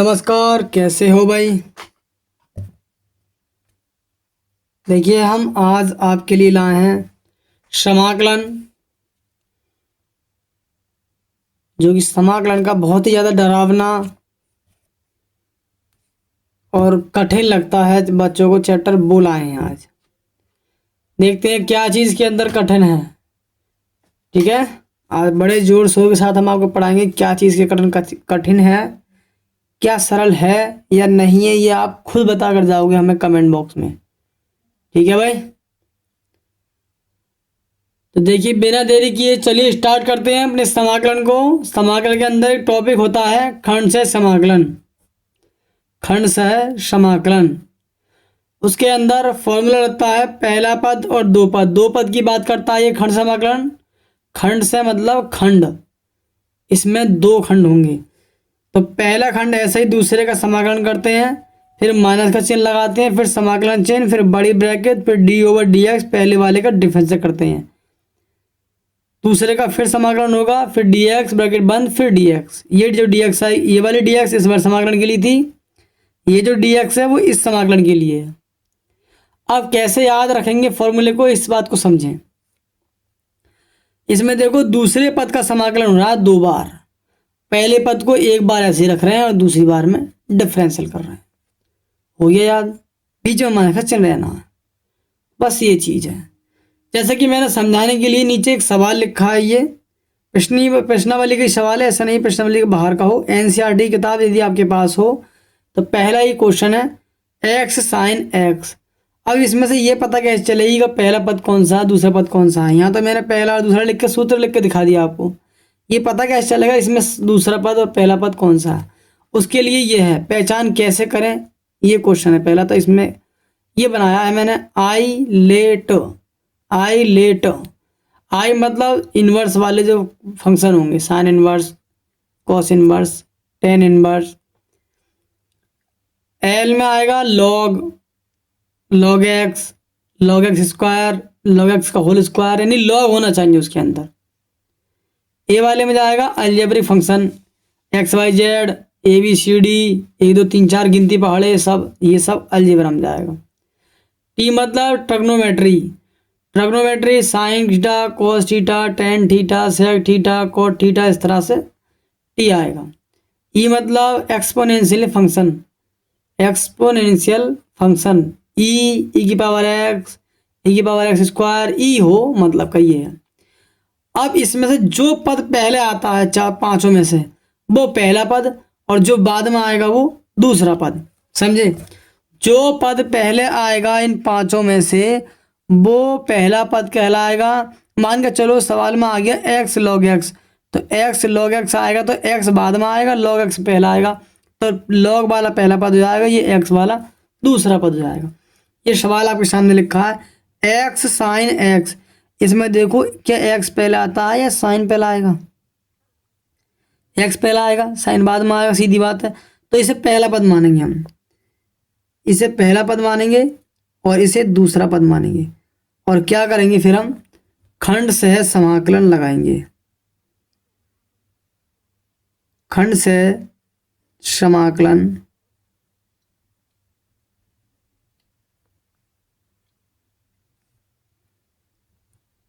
नमस्कार, कैसे हो भाई। देखिए, हम आज आपके लिए लाए हैं समाकलन, जो कि समाकलन का बहुत ही ज़्यादा डरावना और कठिन लगता है बच्चों को चैप्टर वो लाए हैं आज। देखते हैं क्या चीज़ के अंदर कठिन है। ठीक है, आज बड़े जोर शोर के साथ हम आपको पढ़ाएंगे क्या चीज़ के कठिन है, क्या सरल है या नहीं है, ये आप खुद बता कर जाओगे हमें कमेंट बॉक्स में। ठीक है भाई, तो देखिए बिना देरी किए चलिए स्टार्ट करते हैं अपने समाकलन को। समाकलन के अंदर एक टॉपिक होता है खंड से समाकलन। खंड से समाकलन, उसके अंदर फॉर्मूला रहता है पहला पद और दो पद। दो पद की बात करता है ये खंड समाकलन। खंड से मतलब खंड, इसमें दो खंड होंगे। तो पहला खंड ऐसे ही दूसरे का समाकलन करते हैं, फिर माइनस का चिन्ह लगाते हैं, फिर समाकलन चिन्ह, फिर बड़ी ब्रैकेट, फिर d/dx पहले वाले का डिफरेंस करते हैं। दूसरे का फिर समाकलन होगा, फिर dx ब्रैकेट बंद, फिर dx। ये जो dx है, ये वाली dx इस बार समाकलन के लिए थी, ये जो dx है वो इस समाकलन के लिए है। अब कैसे याद रखेंगे फॉर्मूले को, इस बात को समझें। इसमें देखो दूसरे पद का समाकलन हो रहा है दो बार। पहले पद को एक बार ऐसे रख रहे हैं और दूसरी बार में डिफरेंशियल कर रहे हैं। हो गया याद, बीच में माइनस का चिन्ह रहना है, बस ये चीज़ है। जैसे कि मैंने समझाने के लिए नीचे एक सवाल लिखा है, ये प्रश्नावली का सवाल है, ऐसा नहीं प्रश्नावली के बाहर का हो। एनसीईआरटी किताब यदि आपके पास हो तो पहला ही क्वेश्चन है x sin x। अब इसमें से ये पता कैसे चलेगा पहला पद कौन सा है दूसरा पद कौन सा है। यहाँ तो मैंने पहला और दूसरा लिख के सूत्र लिख के दिखा दिया आपको। ये पता कैसे चलेगा इसमें दूसरा पद और पहला पद कौन सा है, उसके लिए ये है पहचान कैसे करें, ये क्वेश्चन है पहला। तो इसमें ये बनाया है मैंने आई लेट। आई मतलब इन्वर्स वाले जो फंक्शन होंगे, sine inverse, cos inverse, tan inverse. L में आएगा log x square, log x का होल स्क्वायर, यानी लॉग होना चाहिए उसके अंदर। ए वाले में जाएगा algebraic function, x y z, A B C D, 1 2 3 4 गिनती पहाड़े, सब ये सब अलजेब्रा में जाएगा। टी मतलब trigonometry, sine theta, cos theta, tan theta, sec theta, cot theta, इस तरह से टी आएगा। ई मतलब एक्सपोनेंशियल फंक्शन, ई की पावर एक्स स्क्वायर, ई हो मतलब का ये है। अब इसमें से जो पद पहले आता है चार पांचों में से वो पहला पद, और जो बाद में आएगा वो दूसरा पद। समझे, जो पद पहले आएगा इन पांचों में से वो पहला पद कहलाएगा। मान के चलो सवाल में आ गया x log x, तो x log x आएगा तो x बाद में आएगा, log x पहला आएगा, तो log वाला पहला पद हो जाएगा, ये x वाला दूसरा पद हो जाएगा। ये सवाल आपके सामने लिखा है x sin x। इसमें देखो क्या x पहला आता है या साइन पहला आएगा, x पहला आएगा साइन बाद में आएगा, सीधी बात है। तो इसे पहला पद मानेंगे हम, इसे पहला पद मानेंगे और इसे दूसरा पद मानेंगे। और क्या करेंगे फिर हम खंड से समाकलन लगाएंगे। खंड से समाकलन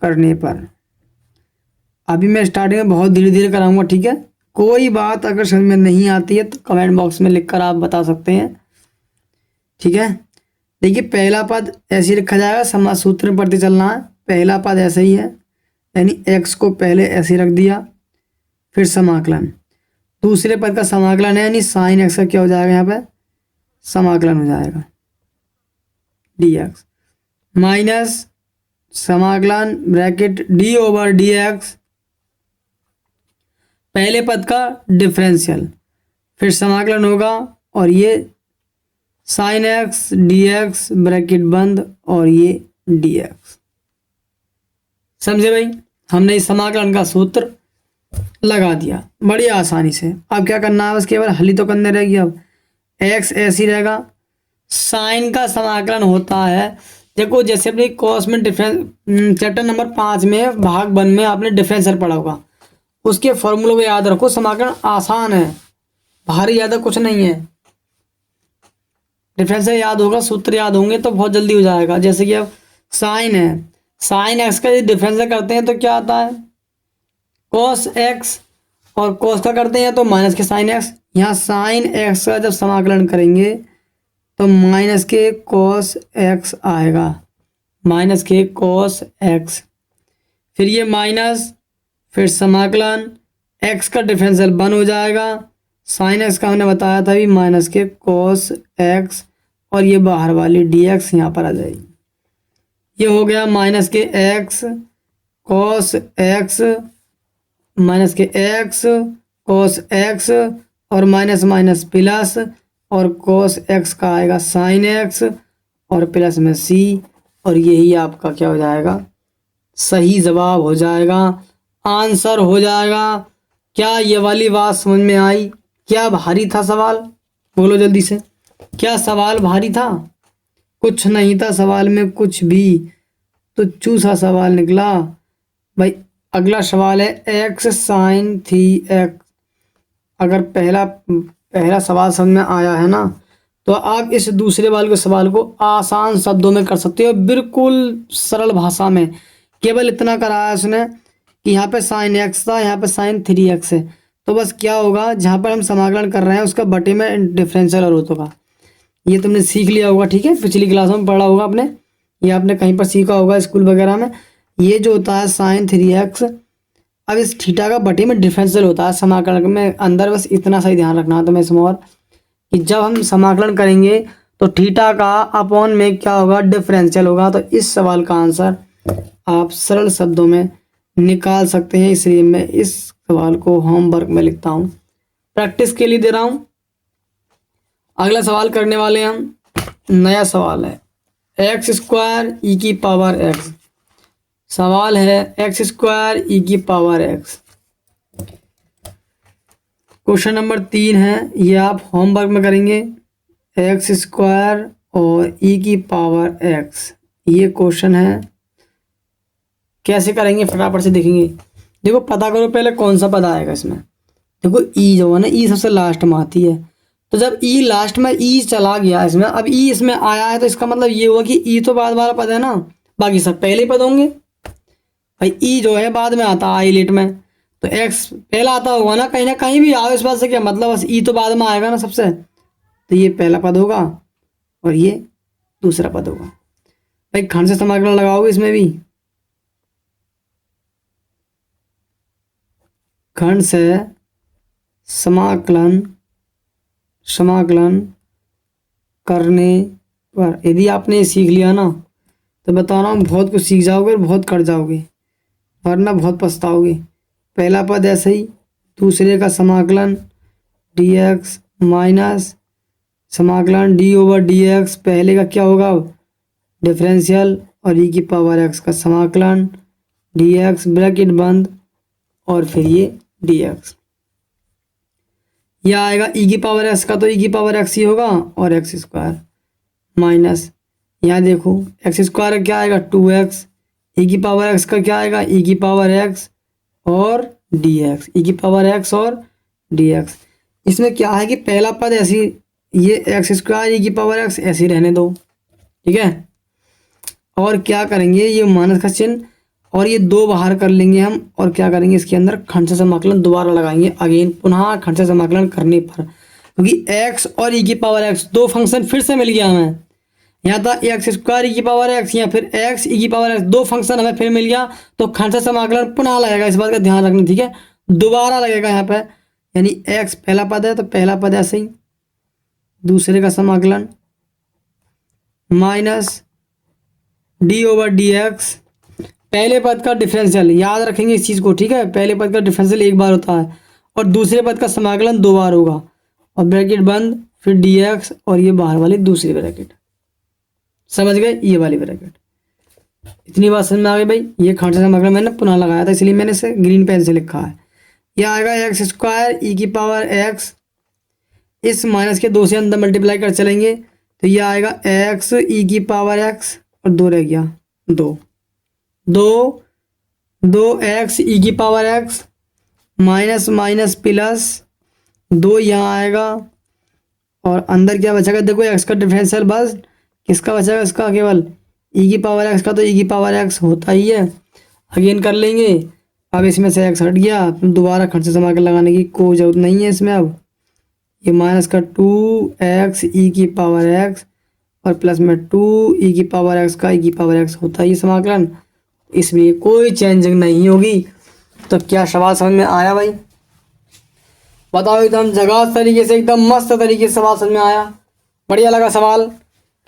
करने पर, अभी मैं स्टार्टिंग में बहुत धीरे धीरे कराऊंगा, ठीक है। कोई बात अगर समझ में नहीं आती है तो कमेंट बॉक्स में लिखकर आप बता सकते हैं, ठीक है। देखिए पहला पद ऐसे ही रखा जाएगा, समास सूत्र में पढ़ते चलना है। पहला पद ऐसे ही है, यानी x को पहले ऐसे रख दिया, फिर समाकलन। दूसरे पद का समाकलन है, यानी साइन x का क्या हो जाएगा, यहाँ पे समाकलन हो जाएगा dx, माइनस समाकलन ब्रैकेट d/dx पहले पद का डिफरेंशियल, फिर समाकलन होगा, और ये साइन एक्स dx ब्रैकेट बंद, और ये dx। समझे भाई, हमने इस समाकलन का सूत्र लगा दिया बड़ी आसानी से। अब क्या करना है, बस केवल हल ही तो करने रहेगी। अब x ऐसी रहेगा, साइन का समाकलन होता है, देखो जैसे अपनी कॉस में डिफरेंस चैप्टर नंबर 5 में भाग 1 में आपने डिफरेंशियल पढ़ा होगा, उसके फॉर्मूले को याद रखो। समाकलन आसान है, भारी ज़्यादा कुछ नहीं है। डिफरेंशियल याद होगा, सूत्र याद होंगे तो बहुत जल्दी हो जाएगा। जैसे कि अब साइन है, साइन एक्स का यदि डिफरेंशियल करते हैं तो क्या आता है, कॉस एक्स, और कॉस का करते हैं तो माइनस के साइन एक्स। यहाँ साइन एक्स का जब समाकलन करेंगे तो माइनस के कॉस एक्स आएगा, माइनस के कॉस एक्स, फिर ये माइनस, फिर समाकलन, एक्स का डिफरेंशियल 1 हो जाएगा, साइन एक्स का हमने बताया था भी माइनस के कॉस एक्स, और ये बाहर वाली डी एक्स यहाँ पर आ जाएगी। ये हो गया माइनस के एक्स कॉस एक्स, माइनस के एक्स कॉस एक्स, और माइनस माइनस प्लस, और कॉस एक्स का आएगा साइन एक्स, और प्लस में सी, और यही आपका क्या हो जाएगा, सही जवाब हो जाएगा, आंसर हो जाएगा। क्या ये वाली बात समझ में आई? क्या भारी था सवाल? बोलो जल्दी से, क्या सवाल भारी था? कुछ नहीं था सवाल में कुछ भी, तो चूसा सवाल निकला भाई। अगला सवाल है एक्स साइन थी एक्स। अगर पहला सवाल समझ में आया है ना, तो आप इस दूसरे वाले सवाल को आसान शब्दों में कर सकते हो, बिल्कुल सरल भाषा में। केवल इतना कराया उसने कि यहाँ पे साइन एक्स था, यहाँ पे साइन 3x है, तो बस क्या होगा, जहाँ पर हम समाकलन कर रहे हैं उसका बटे में डिफरेंशियल और रूट होगा। ये तुमने सीख लिया होगा, ठीक है, पिछली क्लास में पढ़ा होगा आपने, ये आपने कहीं पर सीखा होगा स्कूल वगैरह में। ये जो होता है साइन 3x, अब इस थीटा का बटे में डिफरेंशियल होता है समाकलन में अंदर, बस इतना सही ध्यान रखना तो मैं इसमें, और कि जब हम समाकलन करेंगे तो थीटा का अपॉन में क्या होगा, डिफरेंशियल होगा। तो इस सवाल का आंसर आप सरल शब्दों में निकाल सकते हैं, इसलिए मैं इस सवाल को होमवर्क में लिखता हूँ, प्रैक्टिस के लिए दे रहा हूँ। अगला सवाल करने वाले हैं हम, नया सवाल है एक्स स्क्वायर ई की पावर एक्स। सवाल है एक्स स्क्वायर ई की पावर एक्स। क्वेश्चन नंबर 3 है, ये आप होमवर्क में करेंगे। एक्स स्क्वायर और ई की पावर एक्स, ये क्वेश्चन है। कैसे करेंगे फटाफट से देखेंगे। देखो पता करो पहले कौन सा पद आएगा इसमें। देखो ई जो है ना, ई सबसे लास्ट में आती है, तो जब ई लास्ट में ई चला गया इसमें, अब ई इसमें आया है, तो इसका मतलब ये हुआ कि ई तो बाद वाला पद है ना, बाकी सब पहले पद होंगे। भाई ई जो है बाद में आता है आई लेट में, तो एक्स पहला आता होगा ना कहीं भी आओ, इस बात से क्या मतलब, बस ई तो बाद में आएगा ना सबसे, तो ये पहला पद होगा और ये दूसरा पद होगा। भाई खंड से समाकलन लगाओगे इसमें भी, खंड से समाकलन करने पर यदि आपने ये सीख लिया ना, तो बता रहा हूँ बहुत कुछ सीख जाओगे और बहुत कर जाओगे, वरना बहुत पछताओगे। पहला पद ऐसे ही, दूसरे का समाकलन डी एक्स माइनस समाकलन डी ओवर डी एक्स, पहले का क्या होगा डिफरेंशियल, और ई की पावर एक्स का समाकलन डी एक्स ब्रैकेट बंद, और फिर ये डी एक्स। यह आएगा ई की पावर एक्स का, तो ई की पावर एक्स ही होगा, और एक्स स्क्वायर माइनस, यहाँ देखो एक्स स्क्वायर का क्या आएगा 2x, ई की पावर एक्स का क्या आएगा ई की पावर एक्स और डी एक्स, ई की पावर एक्स और डी एक्स। इसमें क्या है कि पहला पद ऐसी, ये एक्स स्क्वायर ई की पावर एक्स ऐसे रहने दो, ठीक है। और क्या करेंगे, ये माइनस का चिन्ह और ये 2 बाहर कर लेंगे हम, और क्या करेंगे इसके अंदर खंड से समाकलन दोबारा लगाएंगे, अगेन पुनः खंड से समाकलन करने पर, क्योंकि एक्स और ई की पावर एक्स 2 फंक्शन फिर से मिल गया हमें। यहाँ था एक्स स्क्वायर ई की पावर एक्स, या फिर एक्स ई की पावर एक्स, 2 फंक्शन हमें फिर मिल गया, तो खंड से समाकलन पुनः लगेगा, इस बात का ध्यान रखना, ठीक है, दोबारा लगेगा यहाँ पे। यानी एक्स पहला पद है तो पहला पद ऐसे ही, दूसरे का समाकलन minus D over D x, पहले पद का डिफरेंशियल, याद रखेंगे इस चीज़ को, ठीक है, पहले पद का डिफरेंशियल एक बार होता है और दूसरे पद का समाकलन 2 बार होगा, और ब्रैकेट बंद, फिर डी एक्स, और ये बाहर वाली दूसरी ब्रैकेट, समझ गए, ये वाली ब्रैकेट। इतनी बात समझ में आ गई भाई। ये खंड से समाकलन मैंने पुनः लगाया था, इसलिए मैंने इसे ग्रीन पेन से लिखा है। यह आएगा एक्स स्क्वायर ई की पावर एक्स, इस माइनस के 2 से अंदर मल्टीप्लाई कर चलेंगे, तो यह आएगा एक्स ई की पावर एक्स, और 2 रह गया, 2 एक्स ई की power x minus minus plus 2 यहाँ आएगा और अंदर क्या बचेगा, देखो x का डिफरेंशियल बस किसका बचेगा, इसका केवल e की पावर x का, तो e की पावर x होता ही है। अगेन कर लेंगे। अब इसमें से x हट गया, दोबारा खर्च समाकल लगाने की कोई जरूरत नहीं है इसमें। अब ये माइनस का 2x e की पावर x और प्लस में 2 e की पावर x का e की पावर x होता ही समाकलन, इसमें कोई चेंजिंग नहीं होगी। तो क्या सवाल समझ में आया भाई? बताओ, एकदम झकास तरीके से, एकदम मस्त तरीके से सवाल समझ में आया? बढ़िया लगा सवाल?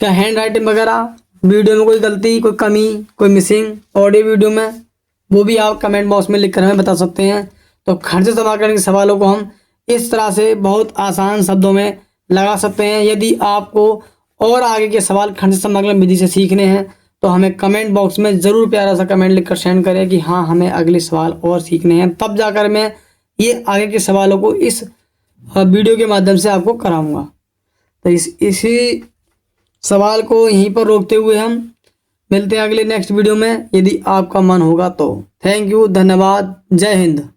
क्या हैंड राइटिंग वगैरह, वीडियो में कोई गलती, कोई कमी, कोई मिसिंग ऑडियो वीडियो में, वो भी आप कमेंट बॉक्स में लिख कर हमें बता सकते हैं। तो खर्च समाकलन के सवालों को हम इस तरह से बहुत आसान शब्दों में लगा सकते हैं। यदि आपको और आगे के सवाल खर्च समाकलन विधि से सीखने हैं तो हमें कमेंट बॉक्स में ज़रूर प्यारा सा कमेंट लिखकर सेंड करें कि हाँ हमें अगले सवाल और सीखने हैं, तब जाकर मैं ये आगे के सवालों को इस वीडियो के माध्यम से आपको कराऊंगा। तो इसी सवाल को यहीं पर रोकते हुए हम मिलते हैं अगले नेक्स्ट वीडियो में, यदि आपका मन होगा तो। थैंक यू, धन्यवाद, जय हिंद।